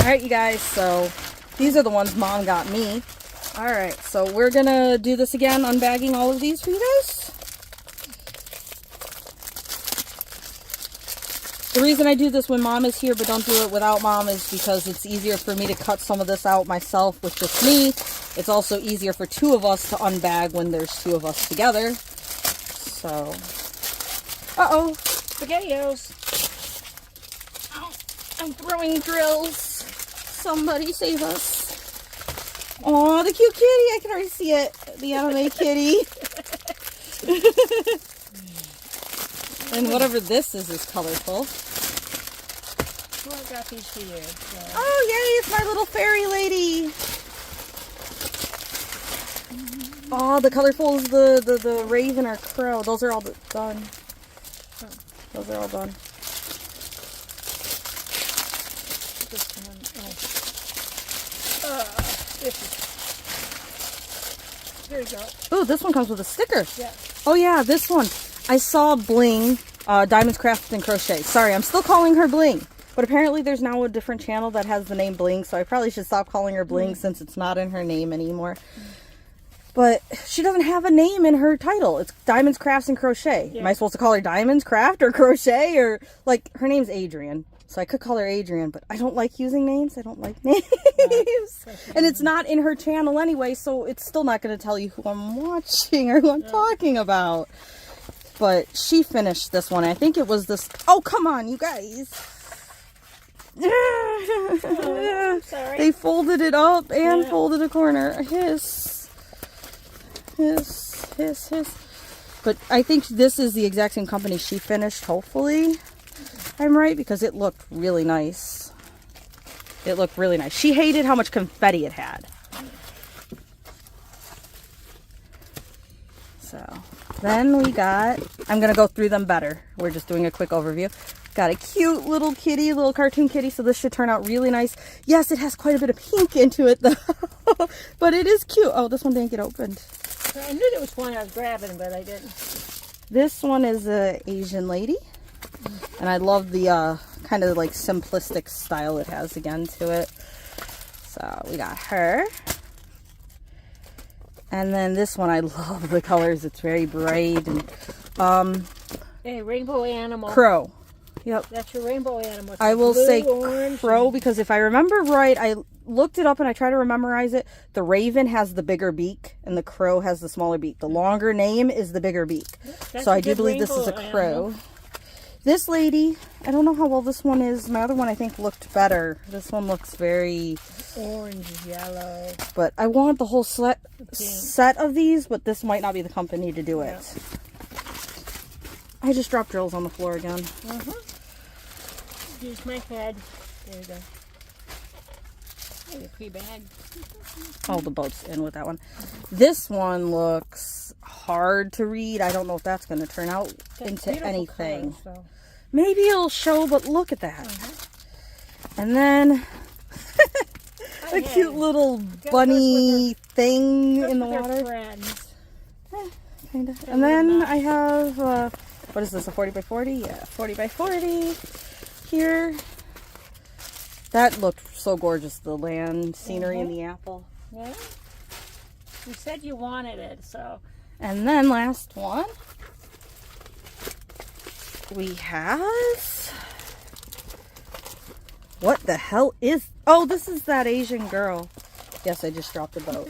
Alright, you guys, so these are the ones Mom got me. Alright, so we're gonna do this again, unbagging all of these for you guys. The reason I do this when Mom is here but don't do it without Mom is because it's easier for me to cut some of this out myself with just me. It's also easier for two of us to unbag when there's two of us together. So, uh-oh, SpaghettiOs. Oh, I'm throwing drills. Somebody save us. Oh, the cute kitty. I can already see it. The anime kitty. And whatever this is colorful. Well, I got these for you. So. Oh, yay, it's my little fairy lady. Oh, the colorful is the raven or crow. Those are all done. Those are all done. This one, There you go. Oh, this one comes with a sticker. Yeah. Oh, yeah, this one. I saw Bling, Diamonds Crafted and Crochet. Sorry, I'm still calling her Bling. But apparently there's now a different channel that has the name Bling, so I probably should stop calling her Bling since it's not in her name anymore. But she doesn't have a name in her title. It's Diamonds, Crafts, and Crochet. Yeah. Am I supposed to call her Diamonds, Craft, or Crochet? Or, like, her name's Adrian. So I could call her Adrian, but I don't like using names. I don't like names. And it's not in her channel anyway, so it's still not going to tell you who I'm watching or who I'm talking about. But she finished this one. I think it was this... Oh, come on, you guys. Oh, sorry. They folded it up and folded a corner. Hiss. Hiss, hiss, hiss. But I think this is the exact same company she finished, hopefully. I'm right, because it looked really nice. It looked really nice. She hated how much confetti it had. So, then we got... I'm going to go through them better. We're just doing a quick overview. Got a cute little kitty, little cartoon kitty, so this should turn out really nice. Yes, it has quite a bit of pink into it, though. But it is cute. Oh, this one didn't get opened. I knew there was one I was grabbing, but I didn't. This one is a Asian lady. And I love the kind of like simplistic style it has again to it. So we got her. And then this one, I love the colors. It's very bright. And Hey, rainbow animal. crow. Yep. That's your rainbow animal. It's I will blue, say orange, crow because if I remember right, I looked it up and I tried to memorize it. The raven has the bigger beak and the crow has the smaller beak. The longer name is the bigger beak. So I do believe this is a crow. Animal. This lady, I don't know how well this one is. My other one I think looked better. This one looks very... orange, yellow. But I want the whole set of these, but this might not be the company to do it. I just dropped drills on the floor again. Here's my head. There you go. Hey, pre-bag. Oh, the boat's in with that one. This one looks hard to read. I don't know if that's going to turn out into anything. Colors, so. Maybe it'll show, but look at that. And then a cute little bunny thing in the water. Kind of. And then I have, what is this, a 40 by 40? Yeah, 40 by 40 here. That looked so gorgeous, the land scenery and the apple. Yeah. You said you wanted it, so. And then last one, we have, what the hell is, oh, this is that Asian girl. Yes, I just dropped the boat.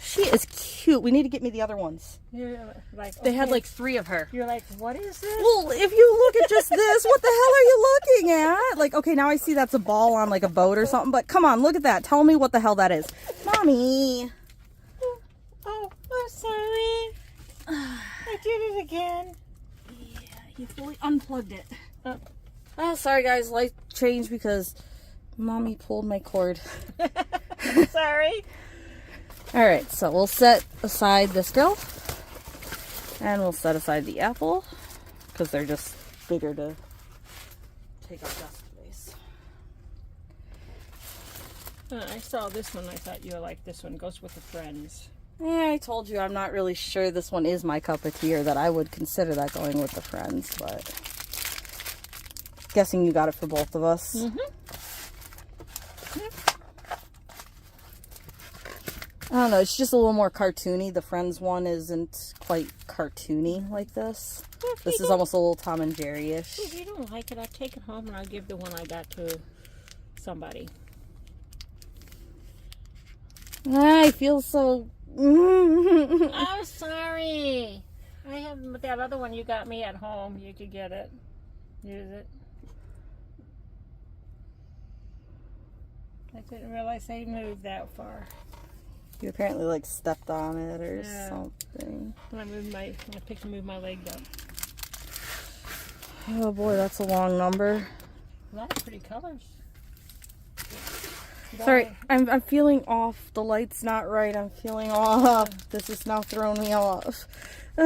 She is cute. We need to get me the other ones. You're like, They had like 3 of her. You're like, what is this? Well, if you look at just this, what the hell are you looking at? Like, okay, now I see that's a ball on like a boat or something, but come on, look at that. Tell me what the hell that is. Mommy. Oh, I'm sorry. I did it again. Yeah, you fully unplugged it. Oh, sorry guys, life changed because Mommy pulled my cord. Sorry. Alright, so we'll set aside this girl. And we'll set aside the apple. Because they're just bigger to take up desk space. I saw this one. I thought you would like this one. Goes with the friends. Yeah, I told you I'm not really sure this one is my cup of tea or that I would consider that going with the friends, but guessing you got it for both of us. Mm-hmm. I don't know, it's just a little more cartoony. The Friends one isn't quite cartoony like this. Well, if This you is almost a little Tom and Jerry-ish. If you don't like it, I'll take it home and I'll give the one I got to somebody. I feel so... I'm sorry. I have that other one you got me at home. You could get it. Use it. I didn't realize they moved that far. You apparently like stepped on it or Yeah. something. When I picked to move my leg up. Oh boy, that's a long number. A lot of pretty colors. Sorry, I'm feeling off. The light's not right. I'm feeling off. This is now throwing me off. You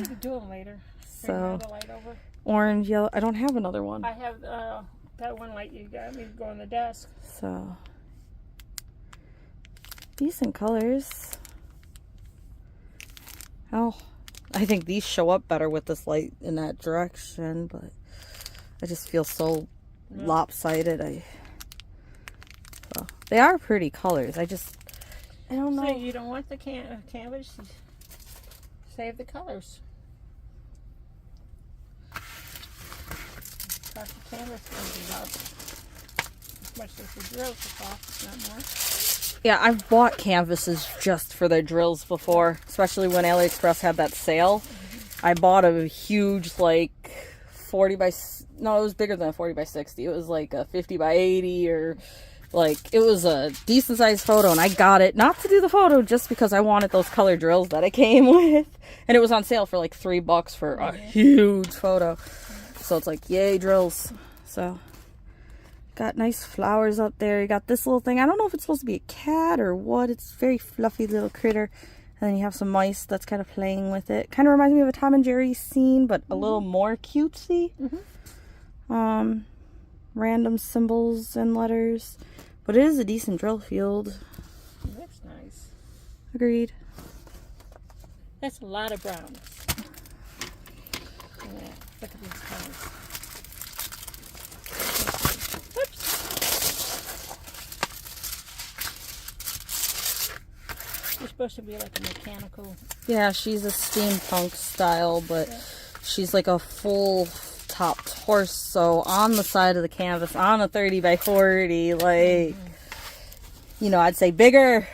can do them later. Bring So, another light over. orange, yellow. I don't have another one. I have that one light you got me to go on the desk. So, decent colors. Oh, I think these show up better with this light in that direction, but I just feel so lopsided. So, they are pretty colors. I don't know. So you don't want the canvas? Save the colors. Cost the canvas is about as much as the drills will cost, if not more. Yeah, I've bought canvases just for their drills before, especially when AliExpress had that sale. I bought a huge, like, 40 by... No, it was bigger than a 40 by 60. It was like a 50 by 80 or... Like, it was a decent sized photo, and I got it, not to do the photo, just because I wanted those color drills that it came with. And it was on sale for like $3 for a huge photo. So it's like, yay, drills. So, got nice flowers up there. You got this little thing. I don't know if it's supposed to be a cat or what. It's a very fluffy little critter. And then you have some mice that's kind of playing with it. Kind of reminds me of a Tom and Jerry scene, but a little more cutesy. Random symbols and letters. But it is a decent drill field. It looks nice. Agreed. That's a lot of browns. Yeah, look at these colors. Whoops. You're supposed to be like a mechanical. Yeah, she's a steampunk style, but she's like a full top torso on the side of the canvas on a 30 by 40, like, you know, I'd say bigger.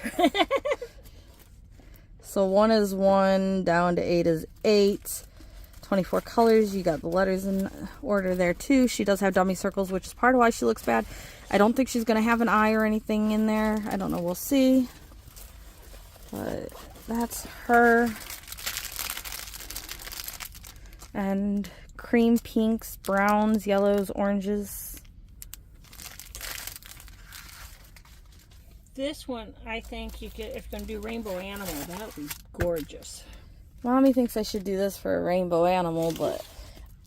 So 1 is 1, down to 8 is 8. 24 colors. You got the letters in order there too. She does have dummy circles, which is part of why she looks bad. I don't think she's going to have an eye or anything in there. I don't know. We'll see. But that's her. And cream pinks, browns, yellows, oranges. This one, I think you could, if you're going to do rainbow animal, that would be gorgeous. Mommy thinks I should do this for a rainbow animal, but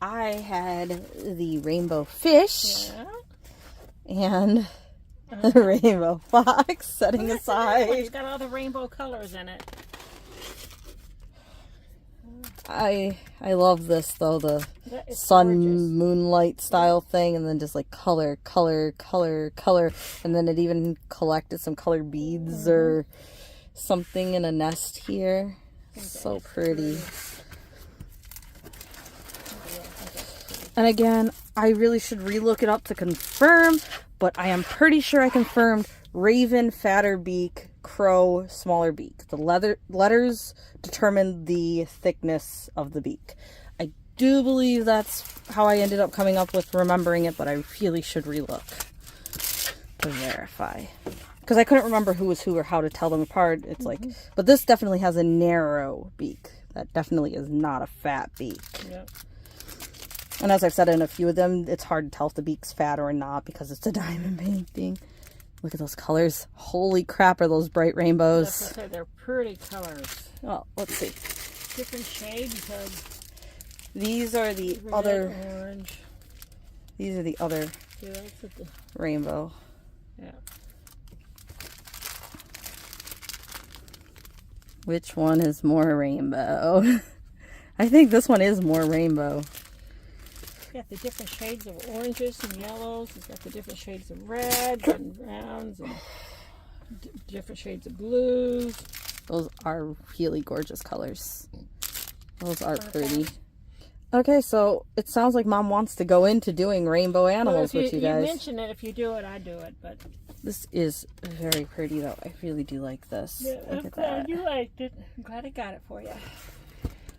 I had the rainbow fish and the rainbow fox setting aside. It's got all the rainbow colors in it. I love this though, the It's sun gorgeous. moonlight style thing, and then just like color, and then it even collected some colored beads or something in a nest here. So pretty. And again, I really should relook it up to confirm, but I am pretty sure I confirmed raven, fatter beak, crow, smaller beak. The letters determine the thickness of the beak. I do believe that's how I ended up coming up with remembering it, but I really should relook to verify. Because I couldn't remember who was who or how to tell them apart. It's like, but this definitely has a narrow beak. That definitely is not a fat beak. Yep. And as I've said in a few of them, it's hard to tell if the beak's fat or not because it's a diamond painting. Look at those colors. Holy crap, are those bright rainbows. That's what I said, they're pretty colors. Well, let's see. Different shades of These are the red, other, orange. these are the other See, that's what the, rainbow. yeah. Which one is more rainbow? I think this one is more rainbow. got the different shades of oranges and yellows. It's got the different shades of reds and browns and different shades of blues. Those are really gorgeous colors. Those are pretty. Okay, so it sounds like Mom wants to go into doing rainbow animals with you guys. You mentioned it. If you do it, I do it. But this is very pretty, though. I really do like this. yeah, Look I'm at glad that. you liked it. I'm glad I got it for you.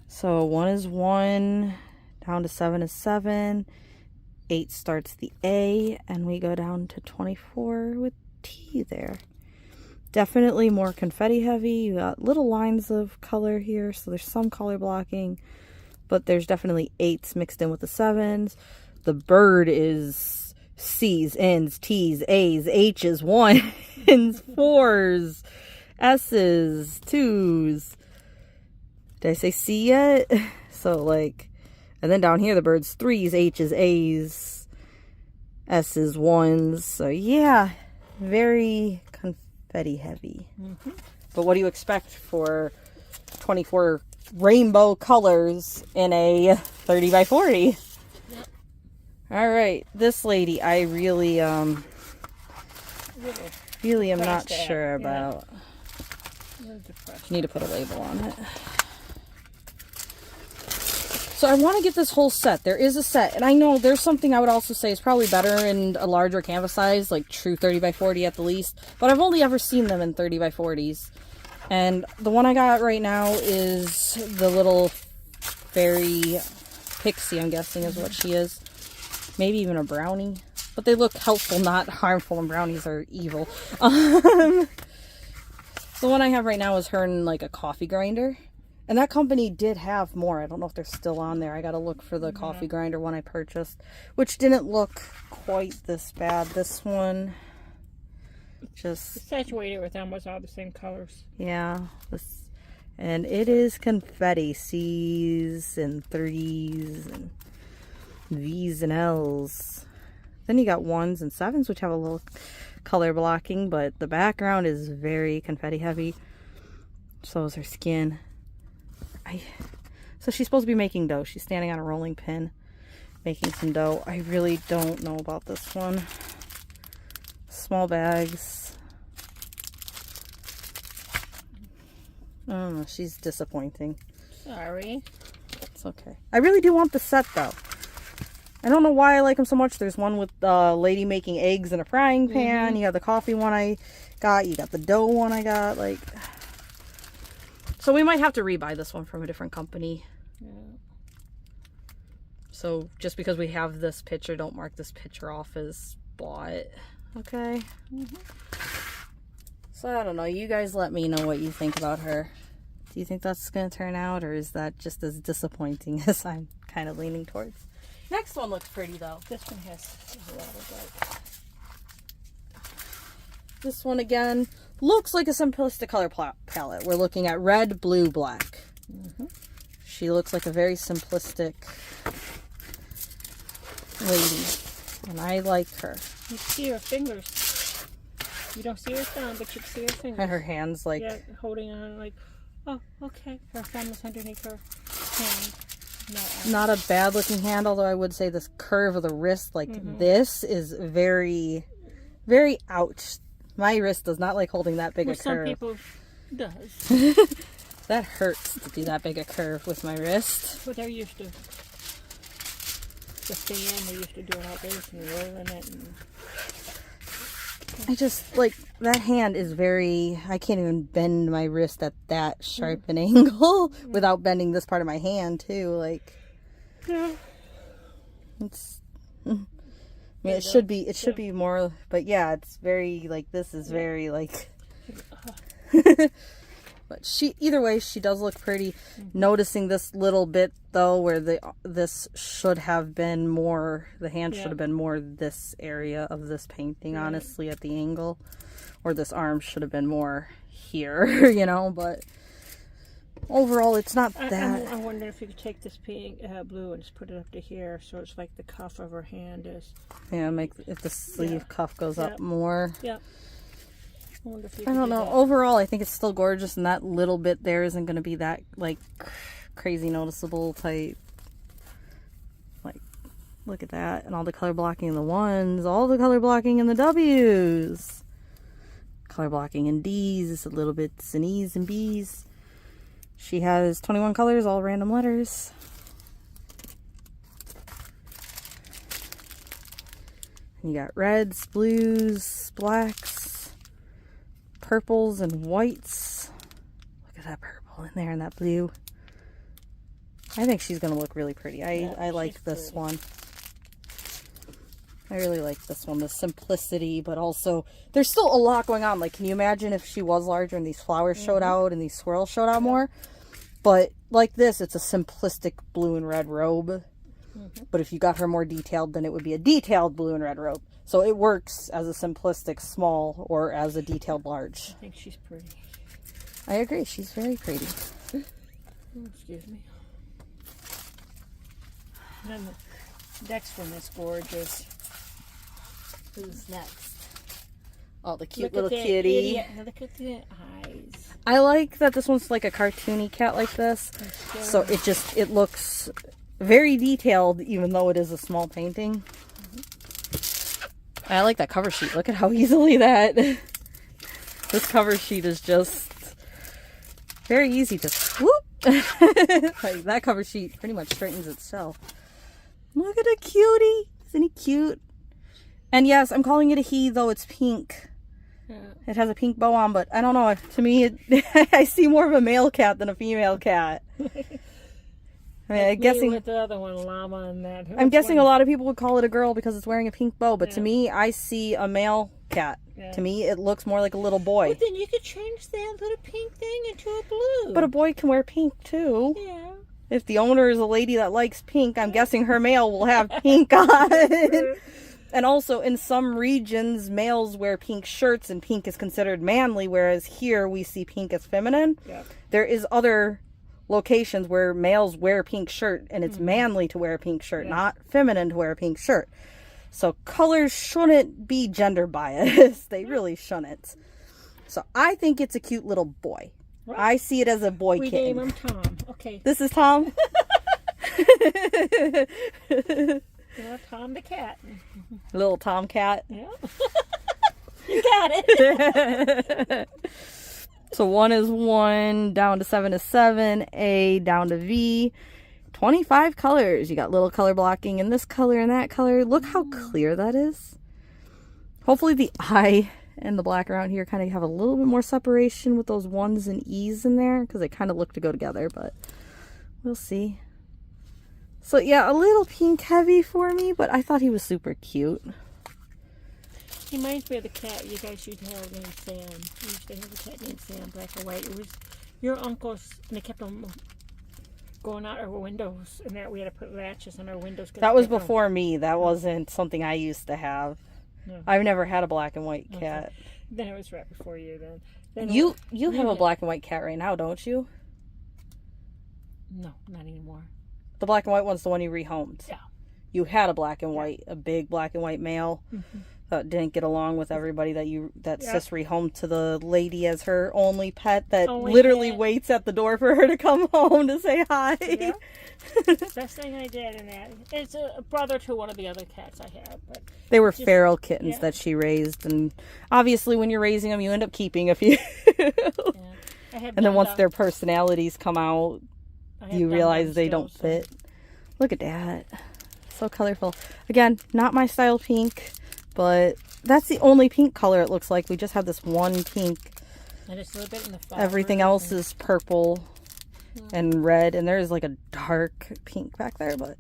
So 1 is 1, down to 7 is 7, 8 starts the A, and we go down to 24 with T there. Definitely more confetti heavy. You got little lines of color here, so there's some color blocking, but there's definitely 8s mixed in with the 7s. The bird is C's, N's, T's, A's, H's, 1's, 4's, S's, 2's. Did I say C yet? So like, and then down here the bird's 3's, H's, A's, S's, 1's. So yeah, very confetti heavy. Mm-hmm. But what do you expect for 24 rainbow colors in a 30 by 40? Yep. All right, this lady I really am not sure about. Need to put a label on it. So I want to get this whole set. There is a set, and I know there's something I would also say is probably better in a larger canvas size, like true 30 by 40 at the least, but I've only ever seen them in 30 by 40s. And the one I got right now is the little fairy pixie, I'm guessing is what she is. Maybe even a brownie, but they look helpful, not harmful, and brownies are evil. The one I have right now is her in like a coffee grinder. And that company did have more. I don't know if they're still on there. I got to look for the coffee grinder one I purchased, which didn't look quite this bad. This one just... It's saturated with almost all the same colors. Yeah. And it is confetti. C's and 3's and V's and L's. Then you got 1's and 7's, which have a little color blocking, but the background is very confetti heavy. So is her skin. So she's supposed to be making dough. She's standing on a rolling pin making some dough. I really don't know about this one. Small bags. I don't know. She's disappointing. Sorry. It's okay. I really do want the set though. I don't know why I like them so much. There's one with the lady making eggs in a frying pan. You have the coffee one I got. You got the dough one I got. Like... So we might have to rebuy this one from a different company. Yeah. So just because we have this picture, don't mark this picture off as bought. Okay? So I don't know. You guys let me know what you think about her. Do you think that's going to turn out, or is that just as disappointing as I'm kind of leaning towards? Next one looks pretty though. This one has a lot of light. This one again looks like a simplistic color palette. We're looking at red, blue, black. She looks like a very simplistic lady, and I like her. You can see her fingers. You don't see her thumb, but you can see her fingers. And her hands, like... Yeah, holding on, like, oh, okay. Her thumb is underneath her hand. Not a bad looking hand, although I would say this curve of the wrist, like this, is very, very ouch. My wrist does not like holding that big a curve. Some people does. That hurts to do that big a curve with my wrist. But they're used to the fan. They're used to doing all this and rolling it. And... I just, like, that hand is very... I can't even bend my wrist at that sharp an angle without bending this part of my hand, too. Like, it's... I mean, it should be more, but yeah, it's very, like, this is very, like, but either way, she does look pretty. Noticing this little bit, though, where this should have been more, the hand should have been more this area of this painting, honestly, at the angle, or this arm should have been more here, you know, but overall, it's not that. I wonder if you could take this pink, blue and just put it up to here, so it's like the cuff of her hand is. Yeah, make if the sleeve cuff goes up more. Yeah. I wonder if you I don't know. Overall, I think it's still gorgeous, and that little bit there isn't going to be that like crazy noticeable type. Like, Look at that. And all the color blocking in the ones, all the color blocking in the W's. Color blocking in D's, a little bit in E's and B's. She has 21 colors, all random letters. And you got reds, blues, blacks, purples, and whites. Look at that purple in there and that blue. I think she's going to look really pretty. I like this one. I really like this one. The simplicity, but also there's still a lot going on. Like, can you imagine if she was larger and these flowers showed out and these swirls showed out more? But like this, it's a simplistic blue and red robe. But if you got her more detailed, then it would be a detailed blue and red robe. So it works as a simplistic small or as a detailed large. I think she's pretty. I agree. She's very pretty. Oh, excuse me. And then the next one is gorgeous. Who's next? Oh, the cute Look little at kitty. Idiot. Look at the eyes. I like that this one's like a cartoony cat like this. So it looks very detailed, even though it is a small painting. I like that cover sheet. Look at how easily this cover sheet is just very easy to whoop. Like, that cover sheet pretty much straightens itself. Look at a cutie. Isn't he cute? And yes, I'm calling it a he, though it's pink. Yeah. It has a pink bow on, but I don't know. To me, I see more of a male cat than a female cat. I mean, I'm guessing with the other one, llama, and that. I'm guessing a lot of people would call it a girl because it's wearing a pink bow, but to me, I see a male cat. Yeah. To me, it looks more like a little boy. But then you could change that little pink thing into a blue. But a boy can wear pink too. Yeah. If the owner is a lady that likes pink, I'm guessing her male will have pink on. And also, in some regions, males wear pink shirts, and pink is considered manly, whereas here we see pink as feminine. Yeah. There is other locations where males wear a pink shirt, and it's manly to wear a pink shirt, not feminine to wear a pink shirt. So colors shouldn't be gender biased. They really shouldn't. So I think it's a cute little boy. Right. I see it as a boy kitten. We name him Tom. Okay. This is Tom? Tom the cat. Little tomcat. Yeah. You got it. So 1 is 1, down to 7 is 7, A down to V. 25 colors. You got little color blocking in this color and that color. Look how clear that is. Hopefully the I and the black around here kind of have a little bit more separation with those 1s and E's in there, because they kind of look to go together, but we'll see. So yeah, a little pink heavy for me, but I thought he was super cute. He reminds me of the cat you guys used to have named Sam. We used to have a cat named Sam, black and white. It was your uncle's, and they kept them going out our windows, and that we had to put latches on our windows. That was before me. That wasn't something I used to have. No. I've never had a black and white cat. Okay. Then it was right before you. Then you have a black and white cat right now, don't you? No, not anymore. The black and white one's the one you rehomed. Yeah. You had a black and white, a big black and white male that didn't get along with everybody that Sis rehomed to the lady as her only pet that literally waits at the door for her to come home to say hi. Yeah. Best thing I did in that. It's a brother to one of the other cats I have. But they were feral kittens that she raised, and obviously when you're raising them, you end up keeping a few. And then once their personalities come out, you realize they don't fit. Look at that. So colorful. Again, not my style pink, but that's the only pink color it looks like. We just have this one pink. And it's a little bit in the flower. Everything else is purple and red, and there's like a dark pink back there, but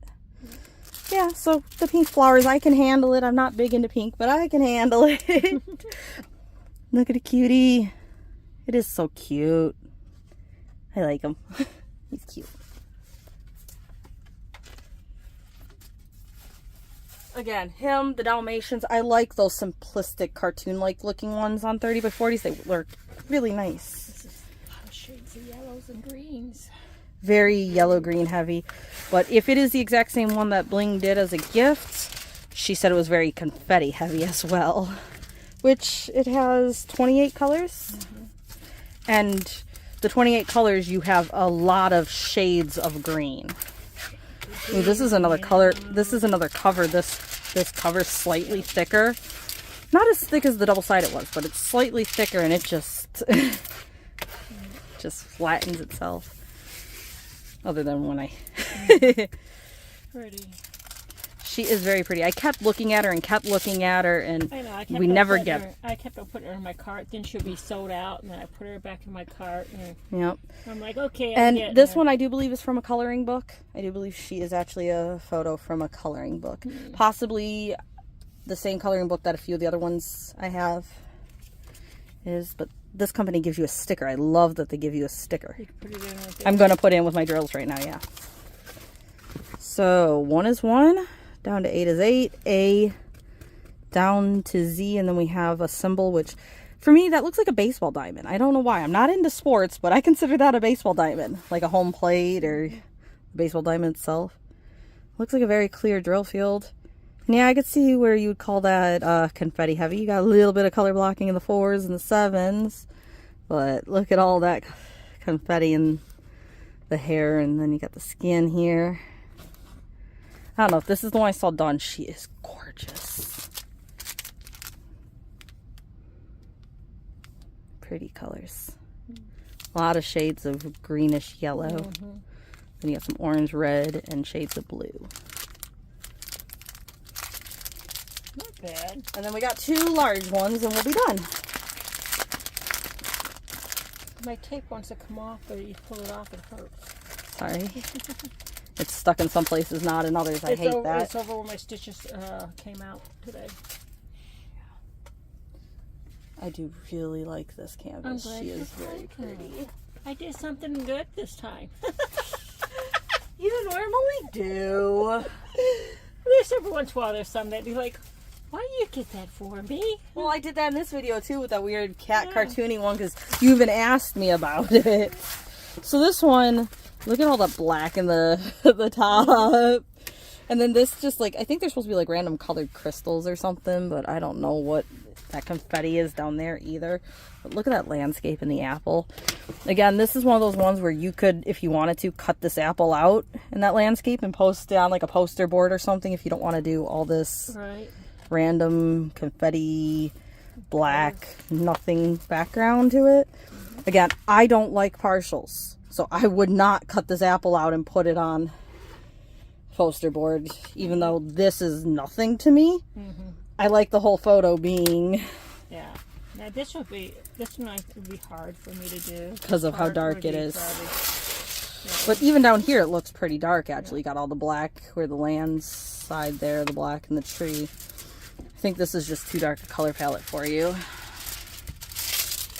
yeah, so the pink flowers, I can handle it. I'm not big into pink, but I can handle it. Look at a cutie. It is so cute. I like him. He's cute. Again, him, the Dalmatians, I like those simplistic cartoon-like looking ones on 30 by 40s. They look really nice. This is a lot of shades of yellows and greens. Very yellow-green heavy. But if it is the exact same one that Bling did as a gift, she said it was very confetti heavy as well. Which it has 28 colors. And the 28 colors, you have a lot of shades of green. Ooh, this is another color. This is another cover. This cover's slightly thicker. Not as thick as the double-sided was, but it's slightly thicker, and it just just flattens itself. Other than when I... Pretty. She is very pretty. I kept looking at her and kept looking at her, and I know, we never get... I kept on putting her in my cart. Then she'll be sold out, and then I put her back in my cart. And Yep. I'm like, okay, And this one I do believe is from a coloring book. I do believe she is actually a photo from a coloring book. Possibly the same coloring book that a few of the other ones I have is, but this company gives you a sticker. I love that they give you a sticker. You can put it in right there. I'm going to put in with my drills right now, yeah. So 1 is 1, down to 8 is 8, A down to Z, and then we have a symbol, which for me, that looks like a baseball diamond. I don't know why. I'm not into sports, but I consider that a baseball diamond, like a home plate or the baseball diamond itself. Looks like a very clear drill field. And yeah, I could see where you would call that confetti heavy. You got a little bit of color blocking in the 4s and the 7s, but look at all that confetti in the hair, and then you got the skin here. I don't know if this is the one I saw done. She is gorgeous. Pretty colors. A lot of shades of greenish yellow. Then you got some orange, red, and shades of blue. Not bad. And then we got 2 large ones, and we'll be done. My tape wants to come off, but you pull it off, it hurts. Sorry. It's stuck in some places, not in others. I hate that. It's over where my stitches came out today. I do really like this canvas. She is very pretty. I did something good this time. You normally do. There's every once in a while there's some that be like, why do you get that for me? Well, I did that in this video too with that weird cat cartoony one because you even asked me about it. So this one, look at all the black in the the top. And then this just like, I think they're supposed to be like random colored crystals or something, but I don't know what that confetti is down there either. But look at that landscape in the apple. Again, this is one of those ones where you could, if you wanted to, cut this apple out in that landscape and post it on like a poster board or something if you don't want to do all this random confetti, black, nothing background to it. Again, I don't like partials, so I would not cut this apple out and put it on poster board, even though this is nothing to me. I like the whole photo being... Yeah. Now this one would be hard for me to do. Because of how dark it is. But even down here, it looks pretty dark, actually. Got all the black where the land side there, the black and the tree. I think this is just too dark a color palette for you.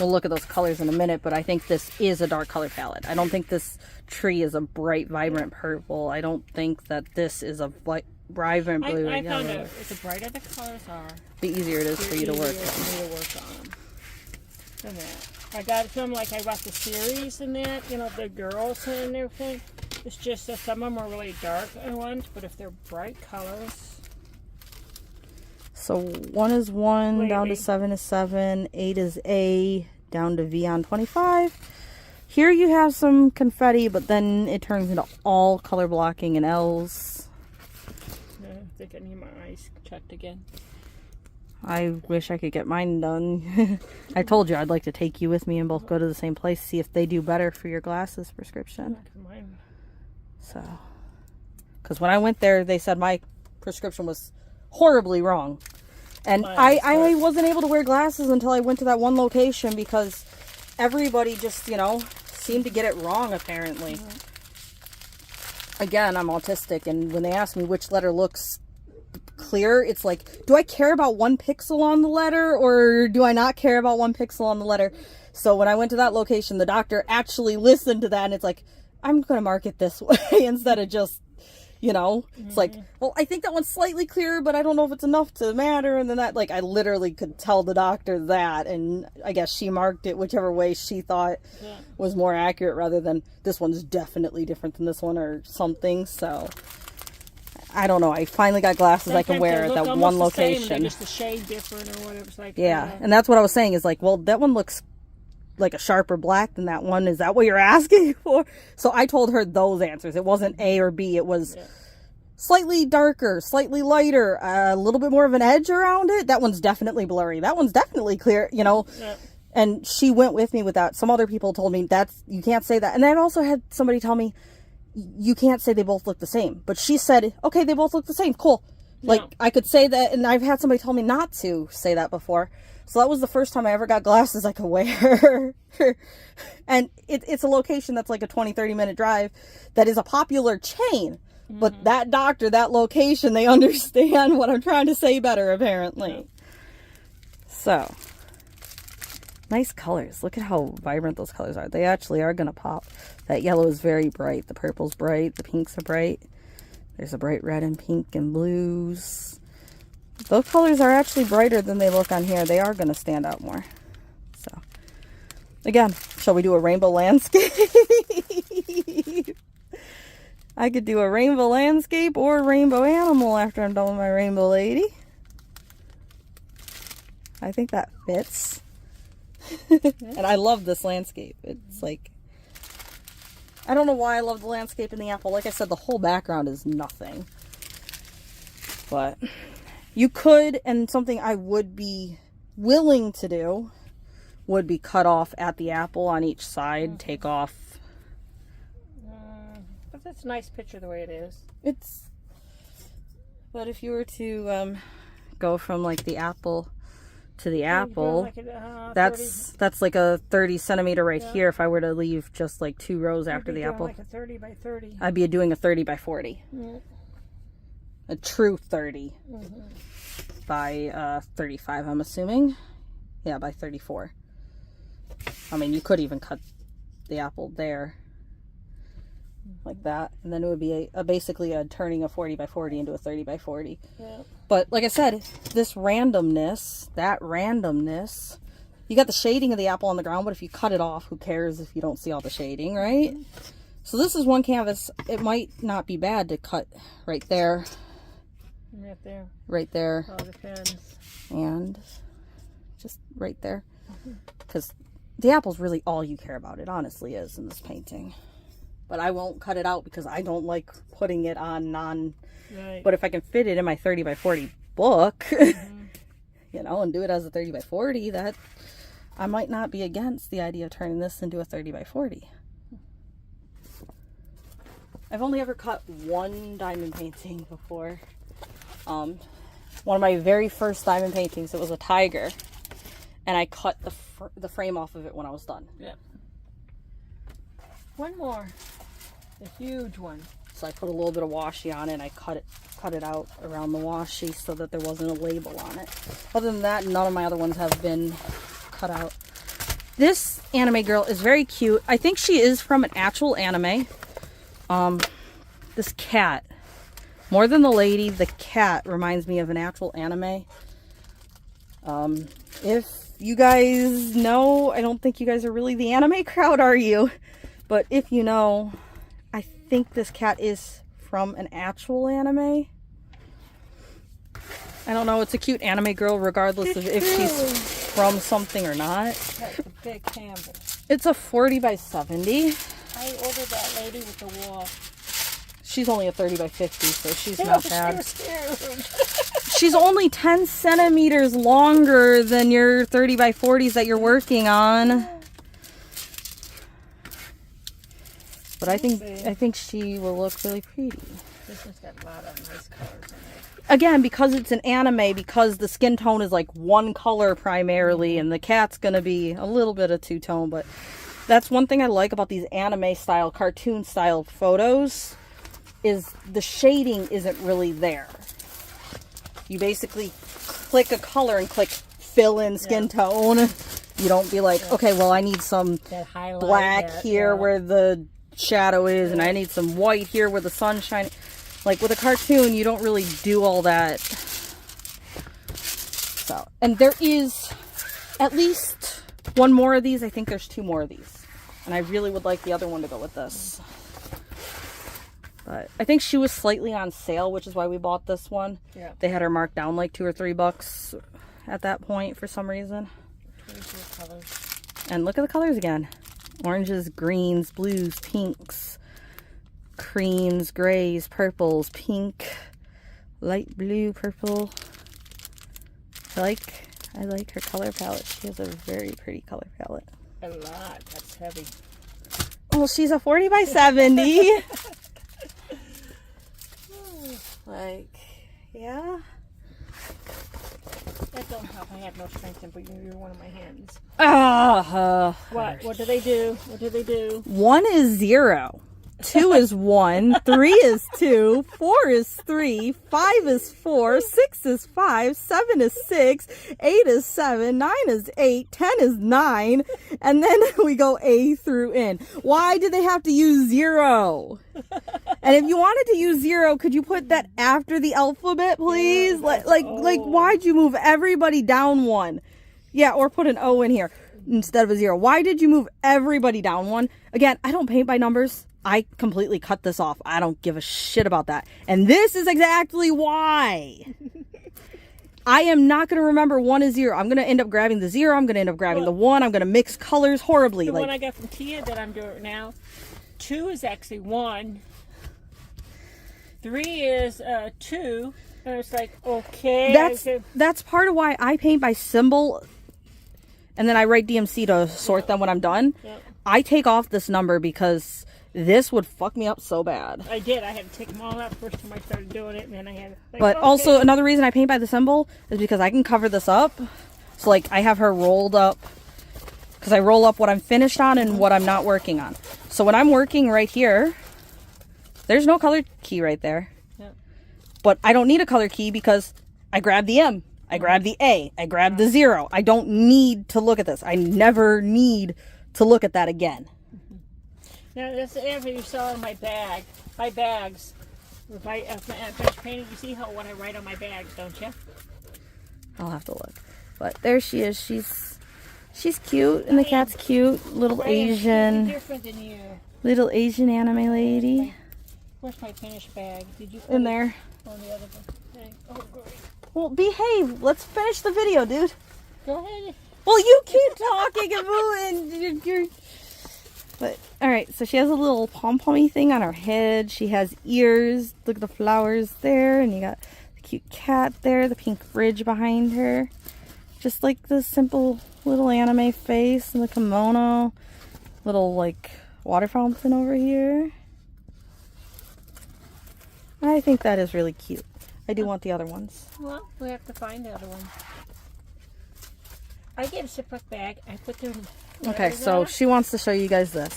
We'll look at those colors in a minute, but I think this is a dark color palette. I don't think this tree is a bright, vibrant purple. I don't think that this is a vibrant blue. I found out the brighter the colors are, the easier it is for you to work on. And that. I got some, like I got the series and that, you know, the girls and everything. It's just that some of them are really dark ones, but if they're bright colors. So 1 is 1, down to 7 is 7, 8 is A, down to V on 25. Here you have some confetti, but then it turns into all color blocking and L's. I think I need my eyes checked again. I wish I could get mine done. I told you I'd like to take you with me and both go to the same place, see if they do better for your glasses prescription. So, because when I went there, they said my prescription was horribly wrong. And I wasn't able to wear glasses until I went to that one location because everybody just, you know, seemed to get it wrong apparently. Again, I'm autistic, and when they ask me which letter looks clear, it's like, do I care about 1 pixel on the letter or do I not care about 1 pixel on the letter? So when I went to that location, the doctor actually listened to that, and it's like, I'm going to mark it this way instead of just, you know, it's like, well, I think that one's slightly clearer, but I don't know if it's enough to matter. And then that, like, I literally could tell the doctor that, and I guess she marked it whichever way she thought was more accurate rather than this one's definitely different than this one or something. So I don't know. I finally got glasses I can wear at that one location. Just the shade different or whatever. It's like, yeah, and that's what I was saying is like, well, that one looks like a sharper black than that one. Is that what you're asking for? So I told her those answers. It wasn't A or B. It was slightly darker, slightly lighter, a little bit more of an edge around it. That one's definitely blurry. That one's definitely clear, you know. Yeah. And she went with me with that. Some other people told me you can't say that. And I also had somebody tell me, you can't say they both look the same. But she said, okay, they both look the same. Cool. Like, I could say that, and I've had somebody tell me not to say that before. So that was the first time I ever got glasses I could wear. And it's a location that's like a 20-30 minute drive that is a popular chain. But that doctor, that location, they understand what I'm trying to say better, apparently. So, nice colors. Look at how vibrant those colors are. They actually are going to pop. That yellow is very bright. The purple's bright. The pinks are bright. There's a bright red and pink and blues. Those colors are actually brighter than they look on here. They are going to stand out more. So, again, shall we do a rainbow landscape? I could do a rainbow landscape or a rainbow animal after I'm done with my rainbow lady. I think that fits. And I love this landscape. It's like, I don't know why I love the landscape in the apple. Like I said, the whole background is nothing. But you could, and something I would be willing to do, would be cut off at the apple on each side, take off. But that's a nice picture the way it is. But if you were to go from like the apple to the apple, like that's like a 30 centimeter right here. If I were to leave just like 2 rows after the apple, like a 30 by 30. I'd be doing a 30 by 40. A true 30 by 35, I'm assuming. Yeah, by 34. I mean, you could even cut the apple there like that, and then it would be basically turning a 40 by 40 into a 30 by 40. Yeah. But like I said, this randomness, you got the shading of the apple on the ground, but if you cut it off, who cares if you don't see all the shading, right? So this is one canvas. It might not be bad to cut right there. Right there. Oh, depends. And just right there. Because the apple's really all you care about. It honestly is in this painting. But I won't cut it out because I don't like putting it on Right. But if I can fit it in my 30 by 40 book, you know, and do it as a 30 by 40, that I might not be against the idea of turning this into a 30 by 40. I've only ever cut one diamond painting before. One of my very first diamond paintings, it was a tiger, and I cut the frame off of it when I was done. Yeah. One more. The huge one. So I put a little bit of washi on it, and I cut it out around the washi so that there wasn't a label on it. Other than that, none of my other ones have been cut out. This anime girl is very cute. I think she is from an actual anime. This cat, more than the lady, the cat reminds me of an actual anime. If you guys know, I don't think you guys are really the anime crowd, are you? But if you know, I think this cat is from an actual anime. I don't know. It's a cute anime girl, regardless of if she's from something or not. That's a big canvas. It's a 40 by 70. I ordered that lady with the wall. She's only a 30 by 50, so she's not bad. Scared. She's only 10 centimeters longer than your 30 by 40s that you're working on. But I think she will look really pretty. This one's got a lot of nice colors in it. Again, because it's an anime, because the skin tone is like one color primarily, and the cat's gonna be a little bit of two-tone, but that's one thing I like about these anime style, cartoon style photos, is the shading isn't really there. You basically click a color and click fill in skin tone. You don't be like, okay, well, I need some black here where the shadow is, and I need some white here where the sun's shining. Like with a cartoon, you don't really do all that. So, and there is at least one more of these. I think there's 2 more of these, and I really would like the other one to go with this. But I think she was slightly on sale, which is why we bought this one. Yeah. They had her marked down like $2 or $3 at that point for some reason. And look at the colors again. Oranges, greens, blues, pinks. creams, grays, purples, pink, light blue, purple. I like her color palette. She has a very pretty color palette. A lot. That's heavy. Well, she's a 40 by 70. Like, yeah. That don't help. I have no strength in putting you one of my hands. What? What do they do? What do they do? 1 is 0. 2 is 1. 3 is 2. 4 is 3. 5 is 4. 6 is 5. 7 is 6. 8 is 7. 9 is 8. 10 is 9. And then we go A through N. Why did they have to use 0? And if you wanted to use 0, could you put that after the alphabet, please? Yeah, like, why'd you move everybody down 1? Yeah, or put an O in here instead of a 0. Why did you move everybody down 1? Again, I don't paint by numbers. I completely cut this off. I don't give a shit about that. And this is exactly why. I am not going to remember 1 is 0. I'm going to end up grabbing the 0. I'm going to end up grabbing the 1. I'm going to mix colors horribly. The one I got from Tia that I'm doing now, 2 is actually 1. 3 is 2. And it's like, okay. That's part of why I paint by symbol. And then I write DMC to sort them when I'm done. Yep. I take off this number because this would fuck me up so bad. I did. I had to take them all out first time I started doing it, and then I had. But also another reason I paint by the symbol is because I can cover this up. So like I have her rolled up because I roll up what I'm finished on and what I'm not working on. So when I'm working right here, there's no color key right there. Yep. But I don't need a color key because I grab the M, I grab the A, I grab the 0. I don't need to look at this. I never need to look at that again. Now, that's the answer you saw in my bag. My bags. If I finish painting, you see what I write on my bags, don't you? I'll have to look. But there she is. She's cute, and the cat's cute. Little Asian. Different than you. Little Asian anime lady. Where's my finished bag? Did you put in it there? On the other thing. Oh, great. Well, behave. Let's finish the video, dude. Go ahead. Well, you keep talking and moving. You're... But, alright, so she has a little pom-pommy thing on her head. She has ears. Look at the flowers there. And you got the cute cat there. The pink fridge behind her. Just like the simple little anime face and the kimono. Little, like, water fountain over here. I think that is really cute. I do want the other ones. Well, we have to find the other one. I get a Ziploc bag. I put them... Okay, so she wants to show you guys this.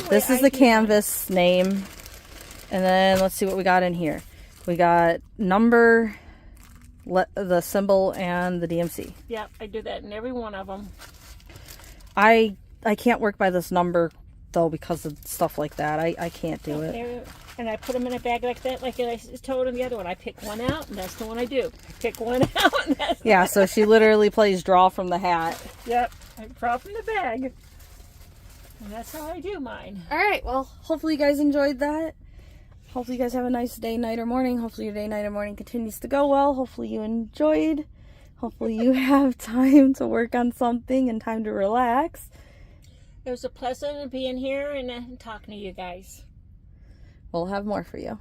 This is the canvas name. And then let's see what we got in here. We got number, the symbol, and the DMC. Yeah, I do that in every one of them. I can't work by this number, though, because of stuff like that. I can't do it. And I put them in a bag like that, like I told him the other one. I pick one out, and that's the one I do. I pick one out, and that's yeah, so she literally plays draw from the hat. Yep, I draw from the bag. And that's how I do mine. All right, well, hopefully you guys enjoyed that. Hopefully you guys have a nice day, night, or morning. Hopefully your day, night, or morning continues to go well. Hopefully you enjoyed. Hopefully you have time to work on something and time to relax. It was a pleasure being here and talking to you guys. We'll have more for you.